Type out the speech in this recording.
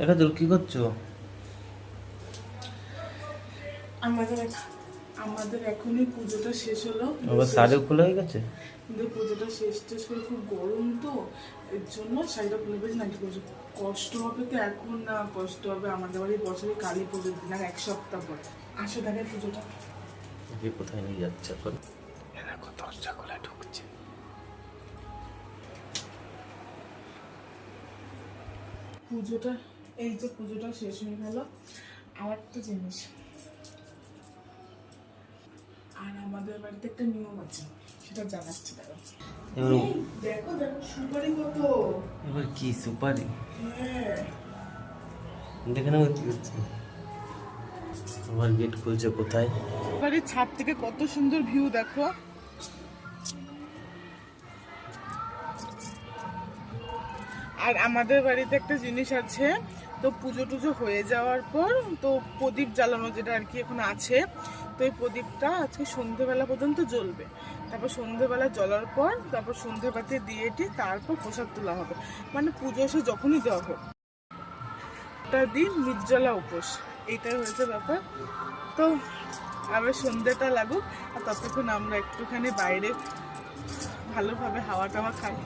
একা তোর কি করছো? আমাদের আমাদের এখনই পুজোটা শেষ হলো। আবার শাড়ি খোলা হয়ে গেছে। কিন্তু পুজোটা শেষ করে খুব গরম, তো এর জন্য শাড়িটা খুলে পেয়েছি। নাকি পুজো কষ্ট হবে, তো এখন না কষ্ট হবে। আমাদের বাড়ি বছরে কালী পুজোর দিন, আর 1 সপ্তাহ পর আসে থাকে পুজোটা। কোথায় নিয়ে যাচ্ছে এখন? দেখো দরজা খোলা ঢুকছে। পুজোটা, এই যে পুজোটা শেষ হয়ে গেল। আর একটা জিনিস, আর আমাদের বাড়িতে একটা নিয়ম আছে, সেটা জানাচ্ছি। দাঁড়া, দেখো দেখো সুপারি কত। এবার কি সুপারি? হ্যাঁ, দেখে নেবো কি হচ্ছে। আমার গেট খুলছে কোথায়? বাড়ির ছাদ থেকে কত সুন্দর ভিউ দেখো। আর আমাদের বাড়িতে একটা জিনিস আছে, তো পুজো টুজো হয়ে যাওয়ার পর তো প্রদীপ জ্বালানো, যেটা আর কি এখন আছে, তো এই প্রদীপটা আজকে সন্ধেবেলা পর্যন্ত জ্বলবে। তারপর সন্ধেবেলা জ্বলার পর তারপর সন্ধেবাতি দিয়ে তারপর প্রসাদ তোলা হবে। মানে পুজো এসে যখনই দেওয়া হোক, ওটা দিন নির্জলা উপোস, এইটাই হয়েছে ব্যাপার। তো আবার সন্ধ্যেটা লাগুক, আর ততক্ষণ আমরা একটুখানি বাইরে ভালোভাবে হাওয়া টাওয়া খাই।